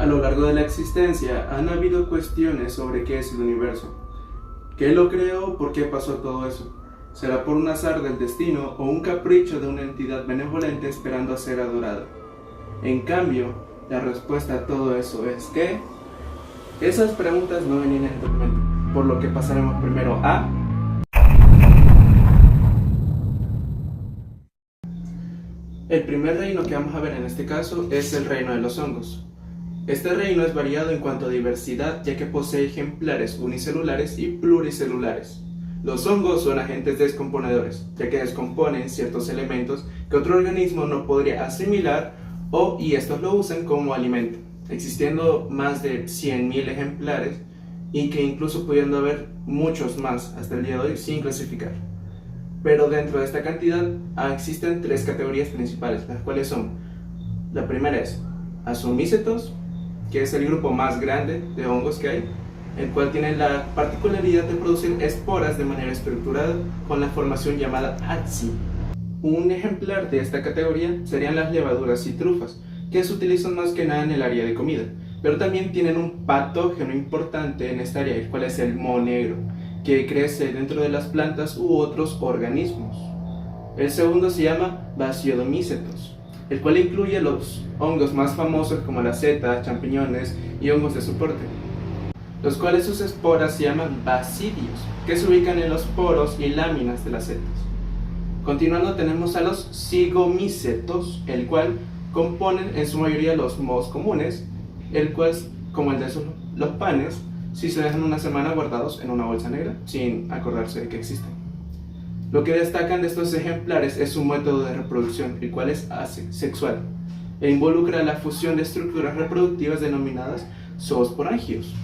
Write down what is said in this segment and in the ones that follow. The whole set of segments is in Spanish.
A lo largo de la existencia han habido cuestiones sobre qué es el universo. ¿Qué lo creó? ¿Por qué pasó todo eso? ¿Será por un azar del destino o un capricho de una entidad benevolente esperando a ser adorada? En cambio, la respuesta a todo eso es que esas preguntas no venían en el documento, por lo que pasaremos primero a el primer reino que vamos a ver en este caso es el reino de los hongos. Este reino es variado en cuanto a diversidad, ya que posee ejemplares unicelulares y pluricelulares. Los hongos son agentes descomponedores, ya que descomponen ciertos elementos que otro organismo no podría asimilar y estos lo usan como alimento, existiendo más de 100.000 ejemplares y que incluso pudiendo haber muchos más hasta el día de hoy sin clasificar. Pero dentro de esta cantidad existen tres categorías principales, las cuales son: la primera es Azomícetos, que es el grupo más grande de hongos que hay, el cual tiene la particularidad de producir esporas de manera estructurada con la formación llamada ATSI. Un ejemplar de esta categoría serían las levaduras y trufas, que se utilizan más que nada en el área de comida, pero también tienen un patógeno importante en esta área, el cual es el moho negro, que crece dentro de las plantas u otros organismos. El segundo se llama Basidiomycetos, el cual incluye los hongos más famosos como las setas, champiñones y hongos de soporte, los cuales sus esporas se llaman basidios, que se ubican en los poros y láminas de las setas. Continuando tenemos a los zigomycetos, el cual componen en su mayoría los mohos comunes, el cual, como el de los panes, si se dejan una semana guardados en una bolsa negra sin acordarse de que existen. Lo que destacan de estos ejemplares es su método de reproducción, el cual es asexual e involucra la fusión de estructuras reproductivas denominadas zoosporangios.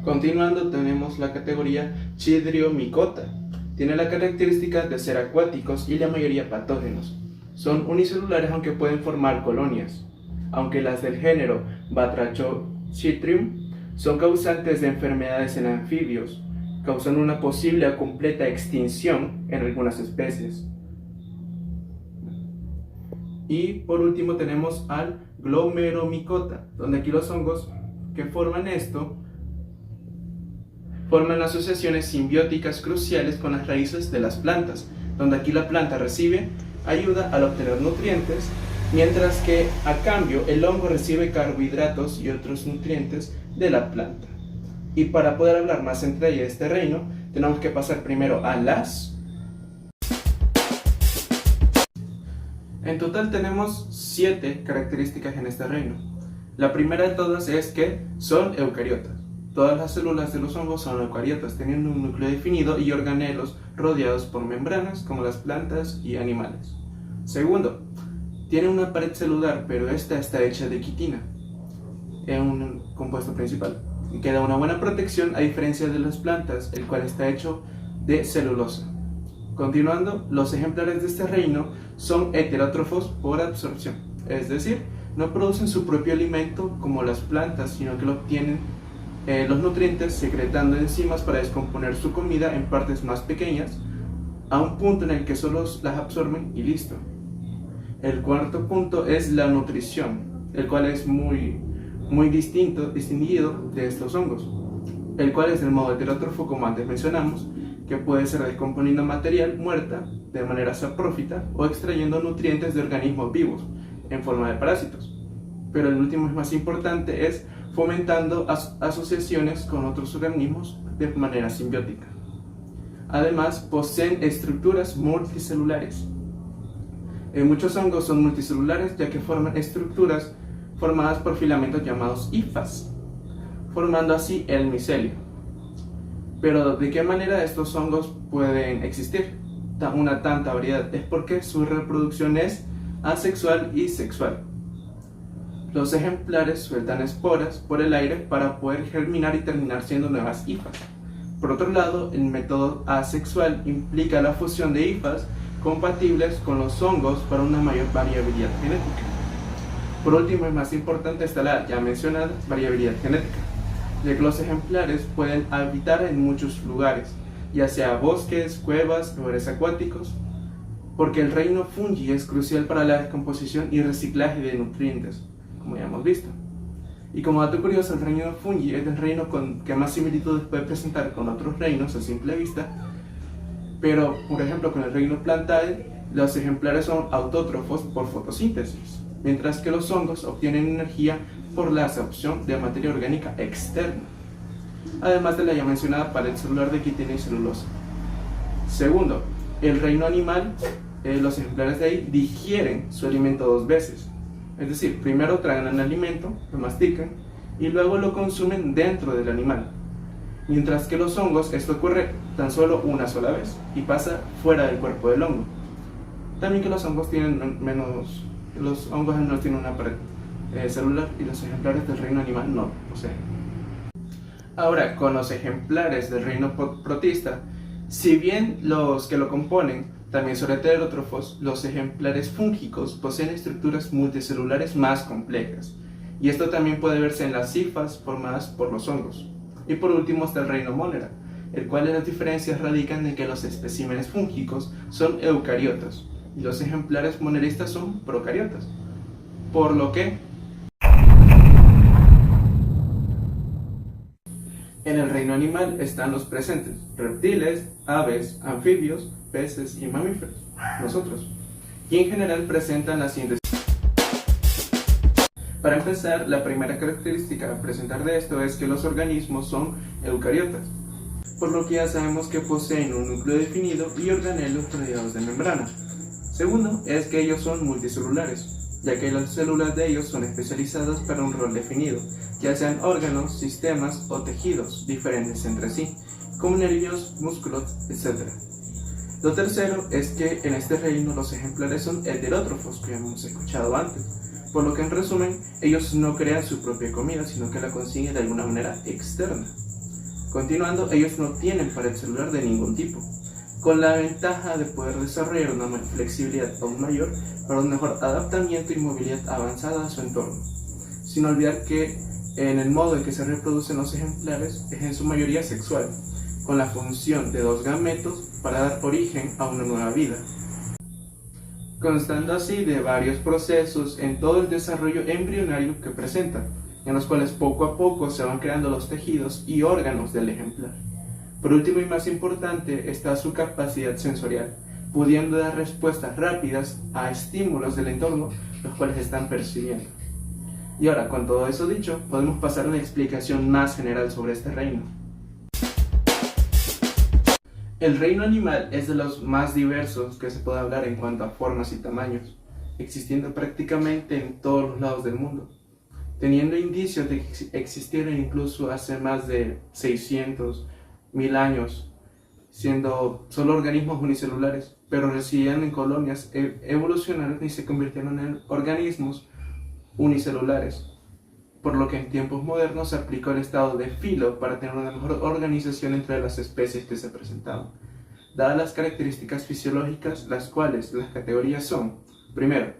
Continuando tenemos la categoría Chidriomycota. Tiene la característica de ser acuáticos y la mayoría patógenos. Son unicelulares aunque pueden formar colonias, aunque las del género Batrachochitrium son causantes de enfermedades en anfibios, causando una posible o completa extinción en algunas especies. Y por último tenemos al Glomeromycota, donde aquí los hongos que forman esto forman asociaciones simbióticas cruciales con las raíces de las plantas, donde aquí la planta recibe ayuda al obtener nutrientes, mientras que a cambio el hongo recibe carbohidratos y otros nutrientes de la planta. Y para poder hablar más en detalle de este reino, tenemos que pasar primero a las... En total tenemos 7 características en este reino. La primera de todas es que son eucariotas. Todas las células de los hongos son eucariotas, teniendo un núcleo definido y organelos rodeados por membranas como las plantas y animales. Segundo, tiene una pared celular, pero esta está hecha de quitina, es un compuesto principal, que da una buena protección a diferencia de las plantas, el cual está hecho de celulosa. Continuando, los ejemplares de este reino son heterótrofos por absorción, es decir, no producen su propio alimento como las plantas, sino que lo obtienen los nutrientes secretando enzimas para descomponer su comida en partes más pequeñas, a un punto en el que solo las absorben y listo. El cuarto punto es la nutrición, el cual es muy distinguido de estos hongos, el cual es del modo heterótrofo, como antes mencionamos, que puede ser descomponiendo material muerta de manera saprófita o extrayendo nutrientes de organismos vivos en forma de parásitos. Pero el último, es más importante, es fomentando asociaciones con otros organismos de manera simbiótica. Además, poseen estructuras multicelulares. Muchos hongos son multicelulares ya que forman estructuras formadas por filamentos llamados hifas, formando así el micelio. Pero ¿de qué manera estos hongos pueden existir una tanta variedad? Es porque su reproducción es asexual y sexual. Los ejemplares sueltan esporas por el aire para poder germinar y terminar siendo nuevas hifas. Por otro lado, el método asexual implica la fusión de hifas compatibles con los hongos para una mayor variabilidad genética. Por último, y más importante, está la ya mencionada variabilidad genética, ya que los ejemplares pueden habitar en muchos lugares, ya sea bosques, cuevas, lugares acuáticos, porque el reino fungi es crucial para la descomposición y reciclaje de nutrientes, como ya hemos visto. Y como dato curioso, el reino fungi es el reino que más similitudes puede presentar con otros reinos a simple vista, pero por ejemplo con el reino plantae, los ejemplares son autótrofos por fotosíntesis, mientras que los hongos obtienen energía por la absorción de materia orgánica externa, además de la ya mencionada pared celular de quitina y celulosa. Segundo, el reino animal, los ejemplares de ahí digieren su alimento 2 veces. Es decir, primero tragan el alimento, lo mastican y luego lo consumen dentro del animal. Mientras que los hongos, esto ocurre tan solo una sola vez y pasa fuera del cuerpo del hongo. También que los hongos no tienen una pared celular y los ejemplares del reino animal no poseen. Ahora, con los ejemplares del reino protista, si bien los que lo componen también son heterótrofos, los ejemplares fúngicos poseen estructuras multicelulares más complejas, y esto también puede verse en las hifas formadas por los hongos. Y por último está el reino monera, el cual las diferencias radican en que los especímenes fúngicos son eucariotas y los ejemplares moneristas son procariotas, por lo que en el reino animal están los presentes: reptiles, aves, anfibios, peces y mamíferos, nosotros, y en general presentan las siguientes. Para empezar, la primera característica a presentar de esto es que los organismos son eucariotas, por lo que ya sabemos que poseen un núcleo definido y organelos rodeados de membrana. Segundo, es que ellos son multicelulares, ya que las células de ellos son especializadas para un rol definido, ya sean órganos, sistemas o tejidos diferentes entre sí, como nervios, músculos, etc. Lo tercero es que en este reino los ejemplares son heterótrofos, que hemos escuchado antes, por lo que en resumen, ellos no crean su propia comida, sino que la consiguen de alguna manera externa. Continuando, ellos no tienen pared celular de ningún tipo, con la ventaja de poder desarrollar una flexibilidad aún mayor para un mejor adaptamiento y movilidad avanzada a su entorno, sin olvidar que en el modo en que se reproducen los ejemplares es en su mayoría sexual, con la función de 2 gametos para dar origen a una nueva vida, constando así de varios procesos en todo el desarrollo embrionario que presentan, en los cuales poco a poco se van creando los tejidos y órganos del ejemplar. Por último y más importante está su capacidad sensorial, pudiendo dar respuestas rápidas a estímulos del entorno, los cuales están percibiendo. Y ahora, con todo eso dicho, podemos pasar a una explicación más general sobre este reino. El reino animal es de los más diversos que se puede hablar en cuanto a formas y tamaños, existiendo prácticamente en todos los lados del mundo, teniendo indicios de que existieron incluso hace más de 600.000 años, siendo solo organismos unicelulares, pero residían en colonias, evolucionaron y se convirtieron en organismos unicelulares, por lo que en tiempos modernos se aplicó el estado de filo para tener una mejor organización entre las especies que se presentaban, dadas las características fisiológicas, las cuales las categorías son: primero,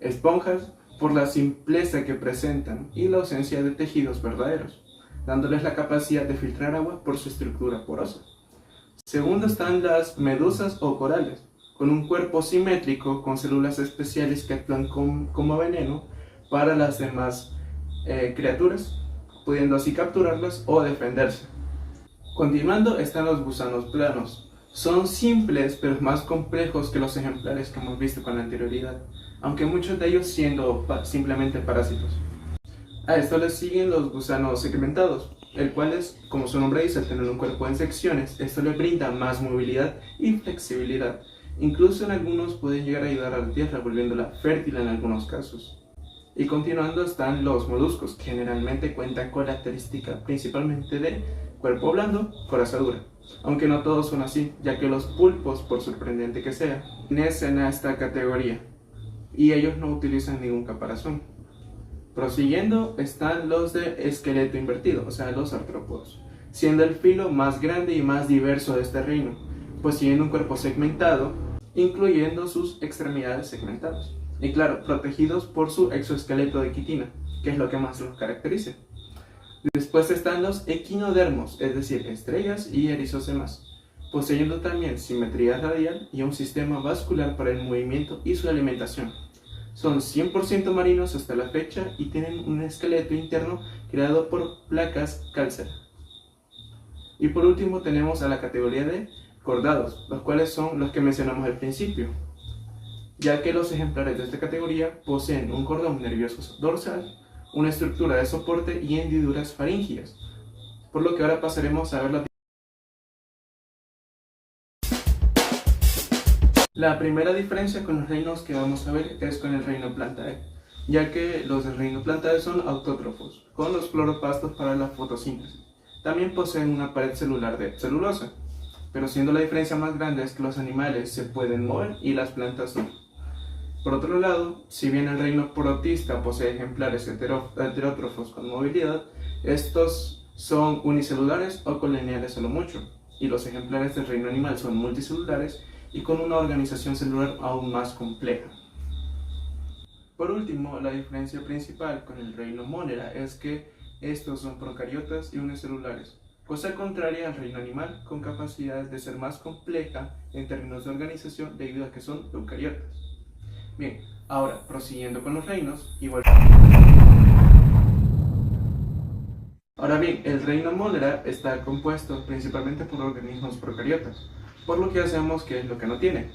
esponjas, por la simpleza que presentan y la ausencia de tejidos verdaderos, dándoles la capacidad de filtrar agua por su estructura porosa. Segundo están las medusas o corales, con un cuerpo simétrico con células especiales que actúan como veneno para las demás criaturas, pudiendo así capturarlas o defenderse. Continuando están los gusanos planos. Son simples pero más complejos que los ejemplares que hemos visto con anterioridad, aunque muchos de ellos siendo simplemente parásitos. A esto le siguen los gusanos segmentados, el cual es, como su nombre dice, al tener un cuerpo en secciones, esto le brinda más movilidad y flexibilidad. Incluso en algunos pueden llegar a ayudar a la tierra, volviéndola fértil en algunos casos. Y continuando están los moluscos, que generalmente cuentan con la característica principalmente de cuerpo blando, coraza dura, aunque no todos son así, ya que los pulpos, por sorprendente que sea, pertenecen a esta categoría, y ellos no utilizan ningún caparazón. Prosiguiendo están los de esqueleto invertido, o sea los artrópodos, siendo el filo más grande y más diverso de este reino, poseyendo un cuerpo segmentado, incluyendo sus extremidades segmentadas. Y claro, protegidos por su exoesqueleto de quitina, que es lo que más los caracteriza. Después están los equinodermos, es decir, estrellas y erizocemas, poseyendo también simetría radial y un sistema vascular para el movimiento y su alimentación. Son 100% marinos hasta la fecha y tienen un esqueleto interno creado por placas cálcea. Y por último tenemos a la categoría de cordados, los cuales son los que mencionamos al principio, ya que los ejemplares de esta categoría poseen un cordón nervioso dorsal, una estructura de soporte y hendiduras faríngeas, por lo que ahora pasaremos a ver la primera diferencia con los reinos que vamos a ver es con el reino Plantae, ya que los del reino Plantae son autótrofos, con los cloroplastos para la fotosíntesis. También poseen una pared celular de celulosa, pero siendo la diferencia más grande es que los animales se pueden mover y las plantas no. Por otro lado, si bien el reino protista posee ejemplares heterótrofos con movilidad, estos son unicelulares o coloniales a lo mucho, y los ejemplares del reino animal son multicelulares y con una organización celular aún más compleja. Por último, la diferencia principal con el reino Monera es que estos son procariotas y unicelulares, cosa contraria al reino animal, con capacidades de ser más compleja en términos de organización debido a que son eucariotas. Bien, ahora prosiguiendo con los reinos, Ahora bien, el reino Monera está compuesto principalmente por organismos procariotas, por lo que hacemos que es lo que no tiene.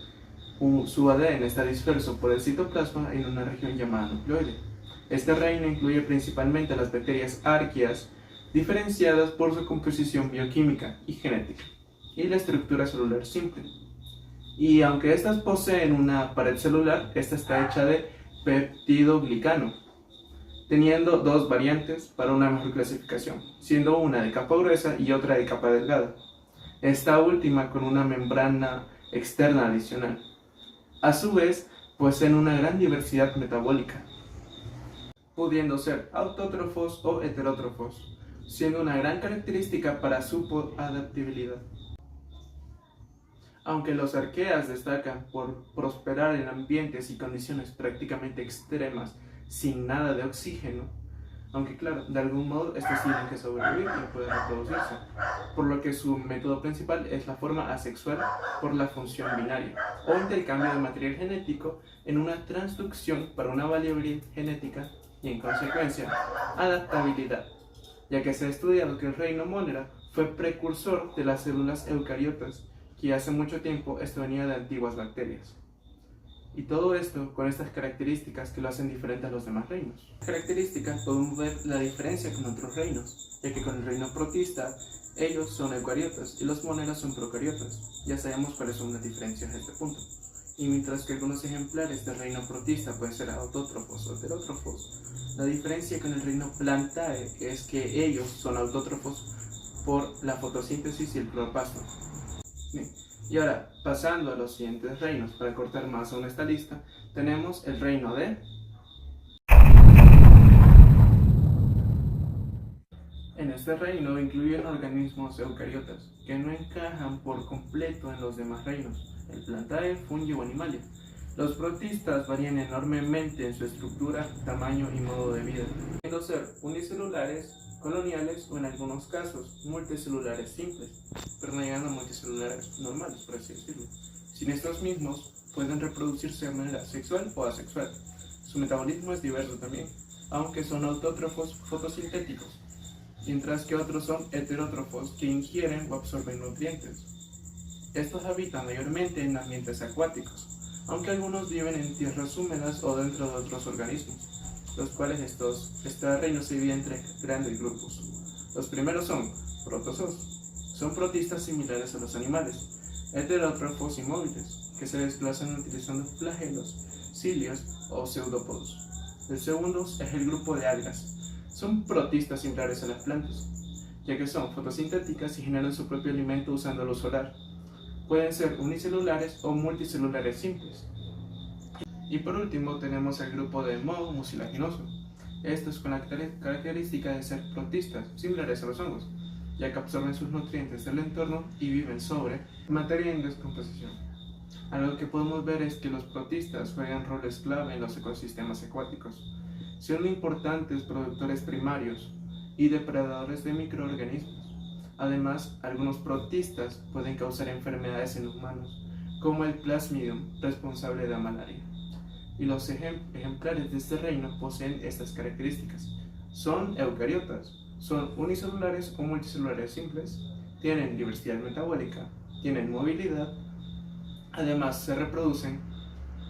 Su ADN está disperso por el citoplasma en una región llamada nucleoide. Este reino incluye principalmente las bacterias arqueas, diferenciadas por su composición bioquímica y genética, y la estructura celular simple. Y aunque estas poseen una pared celular, esta está hecha de peptidoglicano, teniendo dos variantes para una mejor clasificación, siendo una de capa gruesa y otra de capa delgada, esta última con una membrana externa adicional. A su vez, poseen una gran diversidad metabólica, pudiendo ser autótrofos o heterótrofos, siendo una gran característica para su adaptabilidad. Aunque los arqueas destacan por prosperar en ambientes y condiciones prácticamente extremas sin nada de oxígeno, aunque claro, de algún modo estos tienen que sobrevivir y pueden reproducirse, por lo que su método principal es la forma asexual por la función binaria, o intercambio de material genético en una transducción para una variabilidad genética y en consecuencia adaptabilidad, ya que se ha estudiado que el reino Monera fue precursor de las células eucariotas, que hace mucho tiempo esto venía de antiguas bacterias. Y todo esto con estas características que lo hacen diferente a los demás reinos. Características podemos ver la diferencia con otros reinos, ya que con el reino protista ellos son eucariotas y los moneras son procariotas. Ya sabemos cuáles son las diferencias a este punto. Y mientras que algunos ejemplares del reino protista pueden ser autótrofos o heterótrofos, la diferencia con el reino Plantae es que ellos son autótrofos por la fotosíntesis y el cloroplasto. Bien. Y ahora, pasando a los siguientes reinos, para cortar más aún esta lista, tenemos el reino de... En este reino incluyen organismos eucariotas, que no encajan por completo en los demás reinos, el Plantae, fungi o animalia. Los protistas varían enormemente en su estructura, tamaño y modo de vida, pudiendo ser unicelulares, coloniales o en algunos casos multicelulares simples, pero no llegando a multicelulares normales, por así decirlo. Sin estos mismos, pueden reproducirse de manera sexual o asexual. Su metabolismo es diverso también, aunque son autótrofos fotosintéticos, mientras que otros son heterótrofos que ingieren o absorben nutrientes. Estos habitan mayormente en ambientes acuáticos, aunque algunos viven en tierras húmedas o dentro de otros organismos, los cuales este reino se divide en tres grandes grupos. Los primeros son protozoos, son protistas similares a los animales, heterótrofos y móviles, que se desplazan utilizando flagelos, cilios o pseudópodos. El segundo es el grupo de algas, son protistas similares a las plantas, ya que son fotosintéticas y generan su propio alimento usando luz solar. Pueden ser unicelulares o multicelulares simples. Y por último tenemos el grupo de moho mucilaginoso. Estos con la característica de ser protistas, similares a los hongos, ya que absorben sus nutrientes del entorno y viven sobre materia en descomposición. Algo que podemos ver es que los protistas juegan roles clave en los ecosistemas acuáticos. Son importantes productores primarios y depredadores de microorganismos. Además, algunos protistas pueden causar enfermedades en humanos, como el Plasmodium, responsable de la malaria. y los ejemplares de este reino poseen estas características. Son eucariotas, son unicelulares o multicelulares simples, tienen diversidad metabólica, tienen movilidad, además se reproducen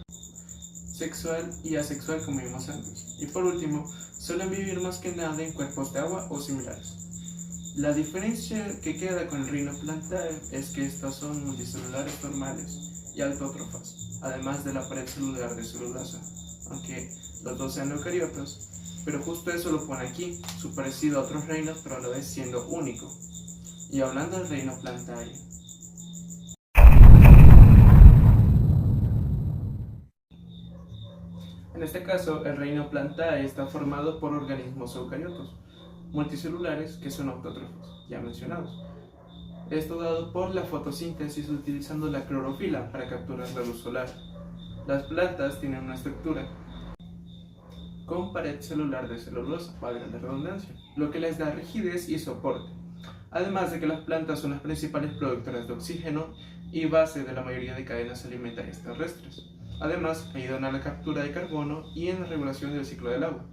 sexual y asexual como vimos antes. Y por último, suelen vivir más que nada en cuerpos de agua o similares. La diferencia que queda con el reino Plantae es que estas son multicelulares normales y autótrofas, además de la pared celular de celulosa, aunque los dos sean eucariotas, pero justo eso lo pone aquí, su parecido a otros reinos pero a la vez siendo único. Y hablando del reino Plantae, en este caso, el reino Plantae está formado por organismos eucariotos, multicelulares que son autótrofos, ya mencionados. Esto dado por la fotosíntesis utilizando la clorofila para capturar la luz solar. Las plantas tienen una estructura con pared celular de celulosa, valga la redundancia, lo que les da rigidez y soporte. Además de que las plantas son las principales productoras de oxígeno y base de la mayoría de cadenas alimentarias terrestres. Además, ayudan a la captura de carbono y en la regulación del ciclo del agua.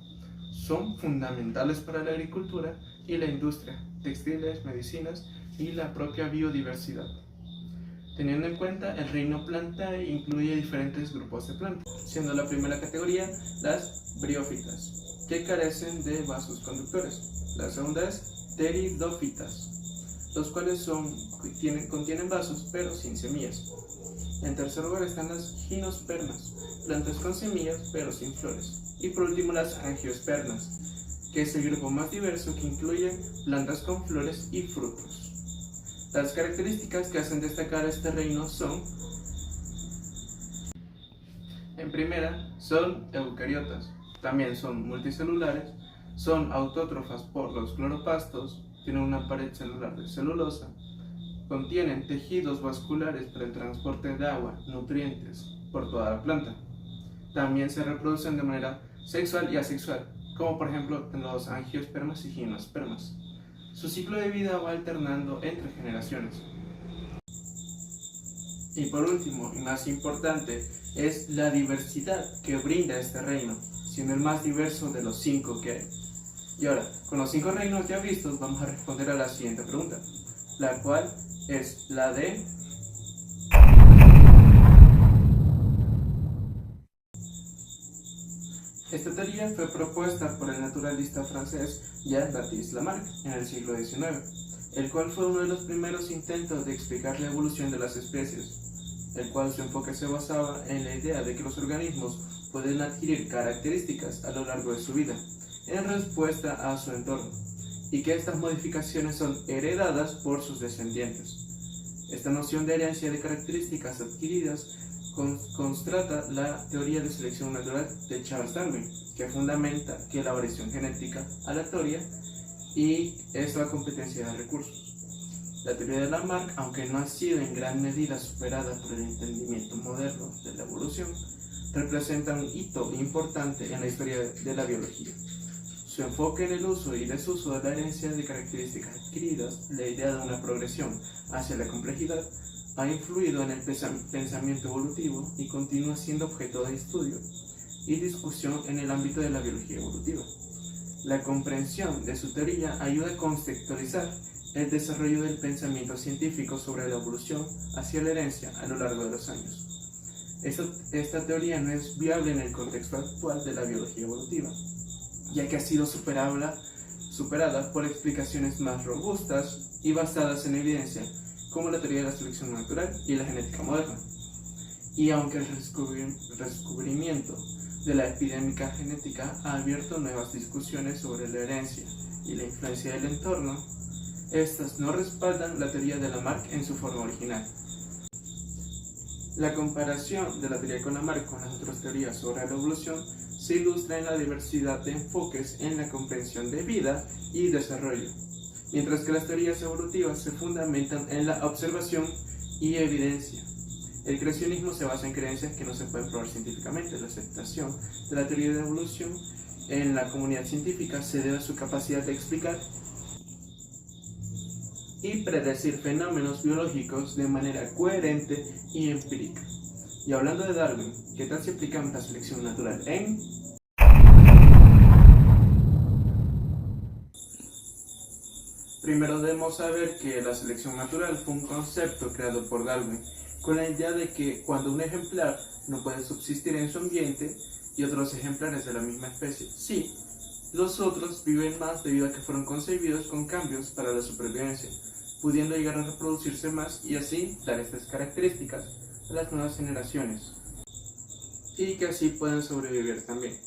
Son fundamentales para la agricultura y la industria, textiles, medicinas y la propia biodiversidad. Teniendo en cuenta, el reino Plantae incluye diferentes grupos de plantas, siendo la primera categoría las briófitas, que carecen de vasos conductores. La segunda es pteridófitas, los cuales contienen vasos pero sin semillas. En tercer lugar están las gimnospermas, plantas con semillas pero sin flores. Y por último las angiospermas, que es el grupo más diverso que incluye plantas con flores y frutos. Las características que hacen destacar a este reino son: en primera, son eucariotas, también son multicelulares, son autótrofas por los cloropastos, tienen una pared celular de celulosa, contienen tejidos vasculares para el transporte de agua, nutrientes, por toda la planta. También se reproducen de manera sexual y asexual, como por ejemplo los angiospermas y gimnospermas. Su ciclo de vida va alternando entre generaciones. Y por último, y más importante, es la diversidad que brinda este reino, siendo el más diverso de los 5 que hay. Y ahora, con los 5 reinos ya vistos, vamos a responder a la siguiente pregunta, la cual es la de: esta teoría fue propuesta por el naturalista francés Jean-Baptiste Lamarck en el siglo XIX, el cual fue uno de los primeros intentos de explicar la evolución de las especies, el cual su enfoque se basaba en la idea de que los organismos pueden adquirir características a lo largo de su vida, en respuesta a su entorno, y que estas modificaciones son heredadas por sus descendientes. Esta noción de herencia de características adquiridas constata la teoría de selección natural de Charles Darwin, que fundamenta que la variación genética aleatoria y es la competencia de recursos. La teoría de Lamarck, aunque no ha sido en gran medida superada por el entendimiento moderno de la evolución, representa un hito importante en la historia de la biología. Su enfoque en el uso y desuso de la herencia de características adquiridas, la idea de una progresión hacia la complejidad, ha influido en el pensamiento evolutivo y continúa siendo objeto de estudio y discusión en el ámbito de la biología evolutiva. La comprensión de su teoría ayuda a contextualizar el desarrollo del pensamiento científico sobre la evolución hacia la herencia a lo largo de los años. Esta teoría no es viable en el contexto actual de la biología evolutiva, ya que ha sido superada por explicaciones más robustas y basadas en evidencia, como la teoría de la selección natural y la genética moderna. Y aunque el descubrimiento de la epidémica genética ha abierto nuevas discusiones sobre la herencia y la influencia del entorno, estas no respaldan la teoría de Lamarck en su forma original. La comparación de la teoría de Lamarck con las otras teorías sobre la evolución se ilustra en la diversidad de enfoques en la comprensión de vida y desarrollo, mientras que las teorías evolutivas se fundamentan en la observación y evidencia. El creacionismo se basa en creencias que no se pueden probar científicamente. La aceptación de la teoría de evolución en la comunidad científica se debe a su capacidad de explicar y predecir fenómenos biológicos de manera coherente y empírica. Y hablando de Darwin, ¿qué tal si aplicamos la selección natural en...? Primero debemos saber que la selección natural fue un concepto creado por Darwin, con la idea de que cuando un ejemplar no puede subsistir en su ambiente y otros ejemplares de la misma especie sí, los otros viven más debido a que fueron concebidos con cambios para la supervivencia, pudiendo llegar a reproducirse más y así dar estas características a las nuevas generaciones, y que así puedan sobrevivir también.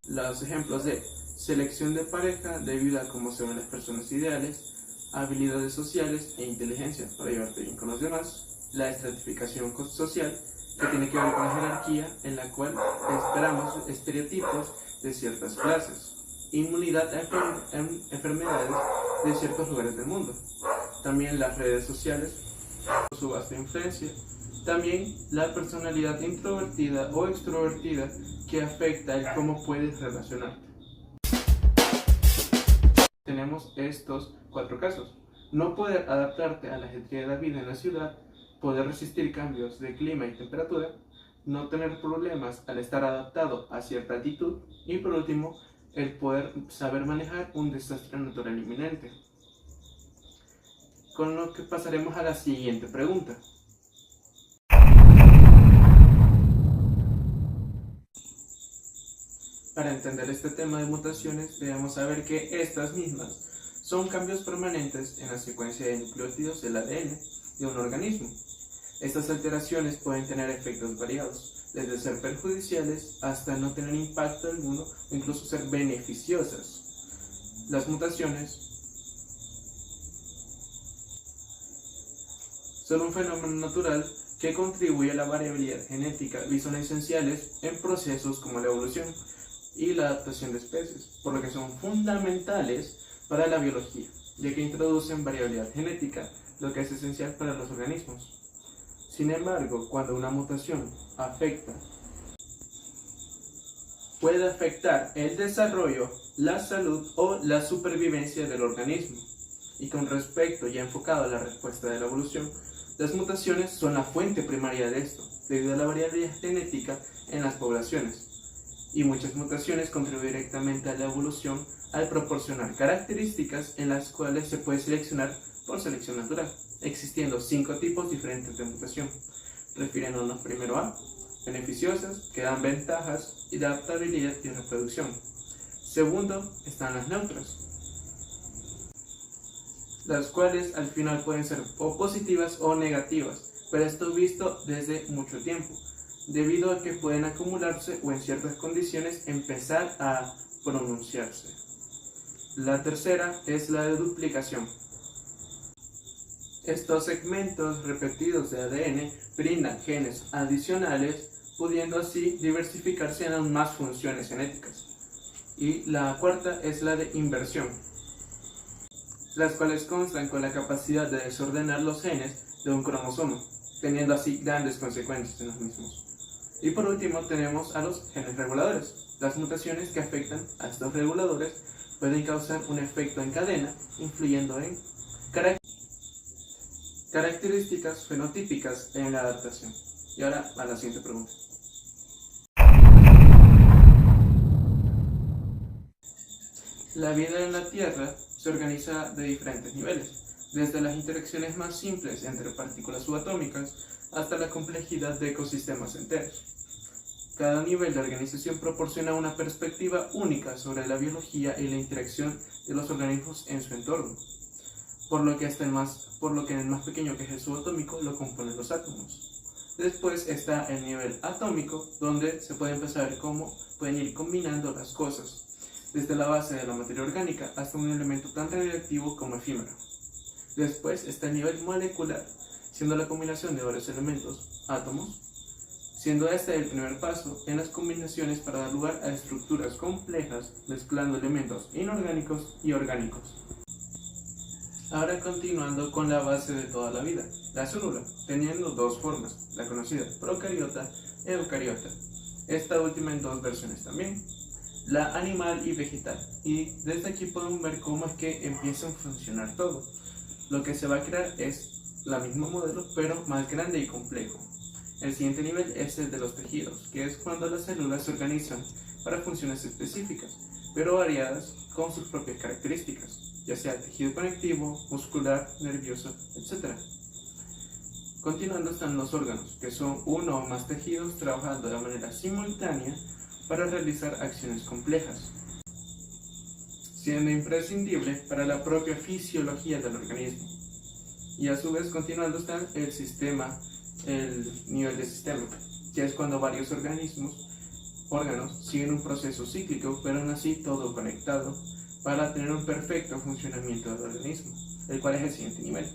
Los ejemplos de selección de pareja debido a cómo se ven las personas ideales, habilidades sociales e inteligencia para llevarte bien con los demás, la estratificación social, que tiene que ver con la jerarquía en la cual esperamos estereotipos de ciertas clases, inmunidad a enfermedades de ciertos lugares del mundo, también las redes sociales, su vasta influencia, también la personalidad introvertida o extrovertida que afecta el cómo puedes relacionarte. Tenemos estos 4 casos: no poder adaptarte a la ajetreada vida en la ciudad, poder resistir cambios de clima y temperatura, no tener problemas al estar adaptado a cierta altitud y por último, el poder saber manejar un desastre natural inminente. Con lo que pasaremos a la siguiente pregunta. Para entender este tema de mutaciones, debemos saber que estas mismas son cambios permanentes en la secuencia de nucleótidos del ADN de un organismo. Estas alteraciones pueden tener efectos variados, desde ser perjudiciales hasta no tener impacto alguno o incluso ser beneficiosas. Las mutaciones son un fenómeno natural que contribuye a la variabilidad genética y son esenciales en procesos como la evolución y la adaptación de especies, por lo que son fundamentales para la biología, ya que introducen variabilidad genética, lo que es esencial para los organismos. Sin embargo, cuando una mutación puede afectar el desarrollo, la salud o la supervivencia del organismo. Y con respecto ya enfocado a la respuesta de la evolución, las mutaciones son la fuente primaria de esto, debido a la variabilidad genética en las poblaciones. Y muchas mutaciones contribuyen directamente a la evolución al proporcionar características en las cuales se puede seleccionar por selección natural, existiendo 5 tipos diferentes de mutación, refiriéndonos primero a beneficiosas, que dan ventajas y de adaptabilidad y reproducción. Segundo, están las neutras, las cuales al final pueden ser o positivas o negativas, pero esto visto desde mucho tiempo, debido a que pueden acumularse o en ciertas condiciones empezar a pronunciarse. La tercera es la de duplicación. Estos segmentos repetidos de ADN brindan genes adicionales, pudiendo así diversificarse en aún más funciones genéticas. Y la cuarta es la de inversión, las cuales constan con la capacidad de desordenar los genes de un cromosoma, teniendo así grandes consecuencias en los mismos. Y por último tenemos a los genes reguladores. Las mutaciones que afectan a estos reguladores pueden causar un efecto en cadena, influyendo en características fenotípicas en la adaptación. Y ahora a la siguiente pregunta. La vida en la Tierra se organiza de diferentes niveles, desde las interacciones más simples entre partículas subatómicas hasta la complejidad de ecosistemas enteros. Cada nivel de organización proporciona una perspectiva única sobre la biología y la interacción de los organismos en su entorno, por lo que en el más pequeño, que es el subatómico, lo componen los átomos. Después está el nivel atómico, donde se puede empezar a ver cómo pueden ir combinando las cosas, desde la base de la materia orgánica hasta un elemento tan radioactivo como efímero. Después está el nivel molecular, siendo la combinación de varios elementos, átomos, siendo este el primer paso en las combinaciones para dar lugar a estructuras complejas, mezclando elementos inorgánicos y orgánicos. Ahora continuando con la base de toda la vida, la célula, teniendo 2 formas, la conocida procariota y eucariota, esta última en 2 versiones también, la animal y vegetal, y desde aquí podemos ver cómo es que empieza a funcionar todo. Lo que se va a crear es la misma modelo, pero más grande y complejo. El siguiente nivel es el de los tejidos, que es cuando las células se organizan para funciones específicas, pero variadas con sus propias características, ya sea tejido conectivo, muscular, nervioso, etc. Continuando están los órganos, que son uno o más tejidos trabajando de manera simultánea para realizar acciones complejas, siendo imprescindible para la propia fisiología del organismo. Y a su vez, continuando está el sistema, el nivel de sistema, que es cuando varios órganos siguen un proceso cíclico, pero aún así todo conectado, para tener un perfecto funcionamiento del organismo, el cual es el siguiente nivel,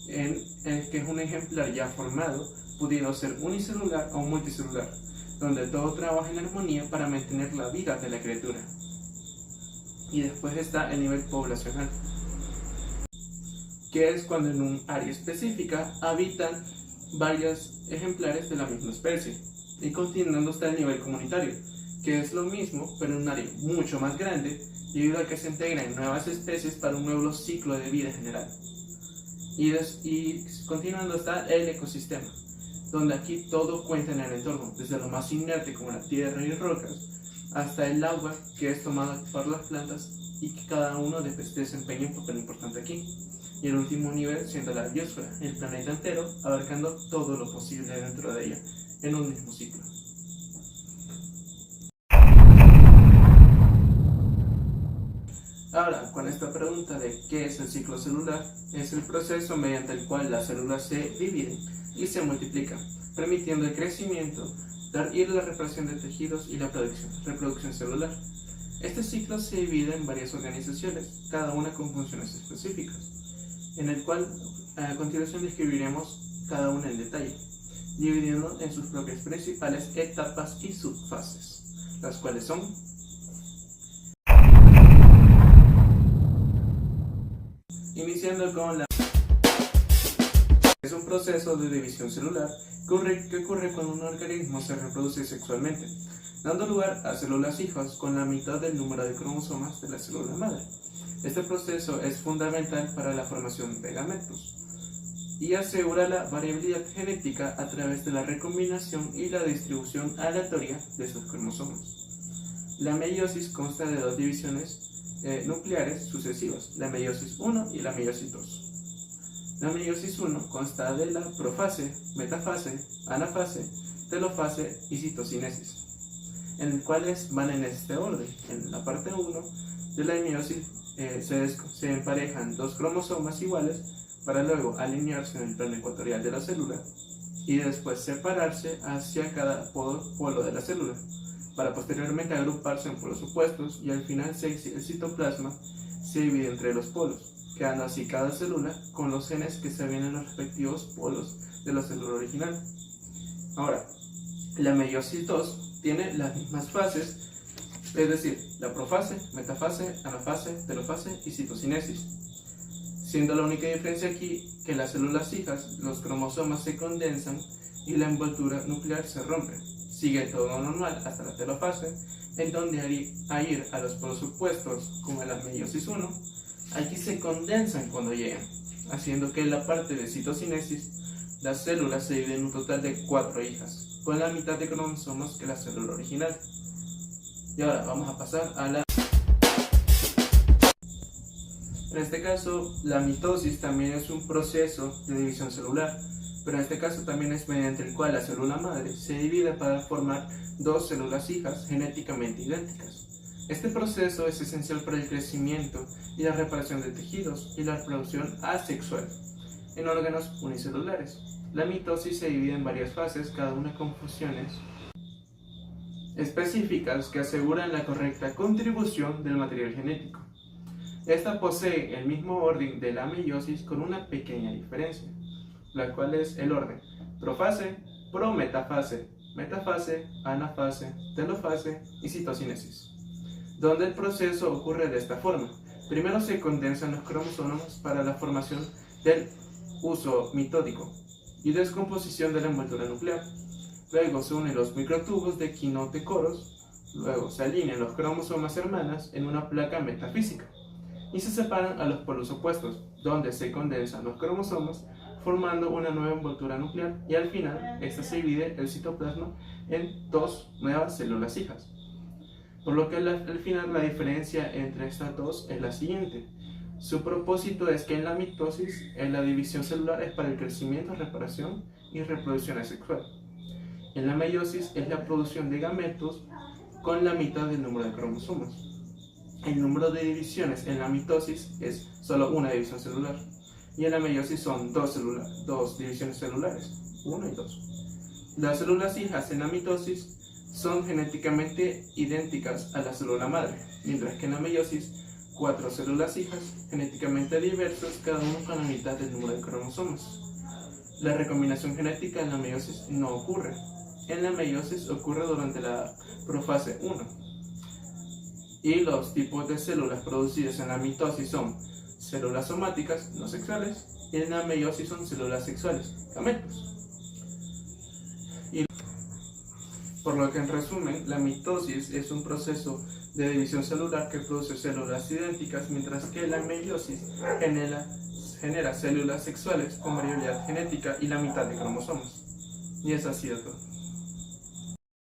que es un ejemplar ya formado, pudiendo ser unicelular o multicelular, donde todo trabaja en armonía para mantener la vida de la criatura. Y después está el nivel poblacional, que es cuando en un área específica habitan varios ejemplares de la misma especie. Y continuando está el nivel comunitario, que es lo mismo pero en un área mucho más grande, debido a que se integran nuevas especies para un nuevo ciclo de vida general. Y continuando está el ecosistema, donde aquí todo cuenta en el entorno, desde lo más inerte como la tierra y rocas, hasta el agua que es tomada por las plantas y que cada uno desempeña un papel importante aquí. Y el último nivel siendo la biosfera, el planeta entero, abarcando todo lo posible dentro de ella, en un mismo ciclo. Ahora, con esta pregunta de qué es el ciclo celular, es el proceso mediante el cual las células se dividen y se multiplican, permitiendo el crecimiento, y la reparación de tejidos y la reproducción celular. Este ciclo se divide en varias organizaciones, cada una con funciones específicas, en el cual a continuación describiremos cada una en detalle, dividiendo en sus propias principales etapas y subfases, las cuales son: iniciando con la es un proceso de división celular que ocurre cuando un organismo se reproduce sexualmente, dando lugar a células hijas con la mitad del número de cromosomas de la célula madre. Este proceso es fundamental para la formación de gametos y asegura la variabilidad genética a través de la recombinación y la distribución aleatoria de esos cromosomas. La meiosis consta de dos divisiones nucleares sucesivas, la meiosis 1 y la meiosis 2. La meiosis 1 consta de la profase, metafase, anafase, telofase y citocinesis, en el cuales van en este orden. En la parte 1 de la meiosis se emparejan dos cromosomas iguales para luego alinearse en el plano ecuatorial de la célula y después separarse hacia cada polo de la célula, para posteriormente agruparse en polos opuestos, y al final el citoplasma se divide entre los polos, quedando así cada célula con los genes que se ven en los respectivos polos de la célula original. Ahora, la meiosis 2 tiene las mismas fases, es decir, la profase, metafase, anafase, telofase y citocinesis, siendo la única diferencia aquí que en las células hijas los cromosomas se condensan y la envoltura nuclear se rompe. Sigue todo normal hasta la telofase, en donde a ir a los polos opuestos, como en la meiosis 1, aquí se condensan cuando llegan, haciendo que en la parte de citocinesis las células se dividen en un total de 4 hijas, con la mitad de cromosomas que la célula original. Y ahora vamos a pasar a la... En este caso, la mitosis también es un proceso de división celular, pero en este caso también es mediante el cual la célula madre se divide para formar dos células hijas genéticamente idénticas. Este proceso es esencial para el crecimiento y la reparación de tejidos y la reproducción asexual en órganos unicelulares. La mitosis se divide en varias fases, cada una con funciones específicas que aseguran la correcta contribución del material genético. Esta posee el mismo orden de la meiosis con una pequeña diferencia, la cual es el orden profase, prometafase, metafase, anafase, telofase y citocinesis, donde el proceso ocurre de esta forma. Primero se condensan los cromosomas para la formación del uso mitótico y descomposición de la envoltura nuclear. Luego se unen los microtubos de quinotecoros, luego se alinean los cromosomas hermanas en una placa metafísica y se separan a los polos opuestos, donde se condensan los cromosomas formando una nueva envoltura nuclear, y al final esta se divide el citoplasma en dos nuevas células hijas. Por lo que al final la diferencia entre estas dos es la siguiente. Su propósito es que en la mitosis la división celular es para el crecimiento, reparación y reproducción asexual. En la meiosis es la producción de gametos con la mitad del número de cromosomas. El número de divisiones en la mitosis es solo una división celular, y en la meiosis son dos divisiones celulares, 1 y 2. Las células hijas en la mitosis son genéticamente idénticas a la célula madre, mientras que en la meiosis 4 células hijas genéticamente diversas, cada uno con la mitad del número de cromosomas. La recombinación genética en la meiosis no ocurre. En la meiosis ocurre durante la profase 1. Y los tipos de células producidas en la mitosis son células somáticas no sexuales, y en la meiosis son células sexuales, gametos. Por lo que, en resumen, la mitosis es un proceso de división celular que produce células idénticas, mientras que la meiosis genera células sexuales con variabilidad genética y la mitad de cromosomas. Y eso ha sido todo.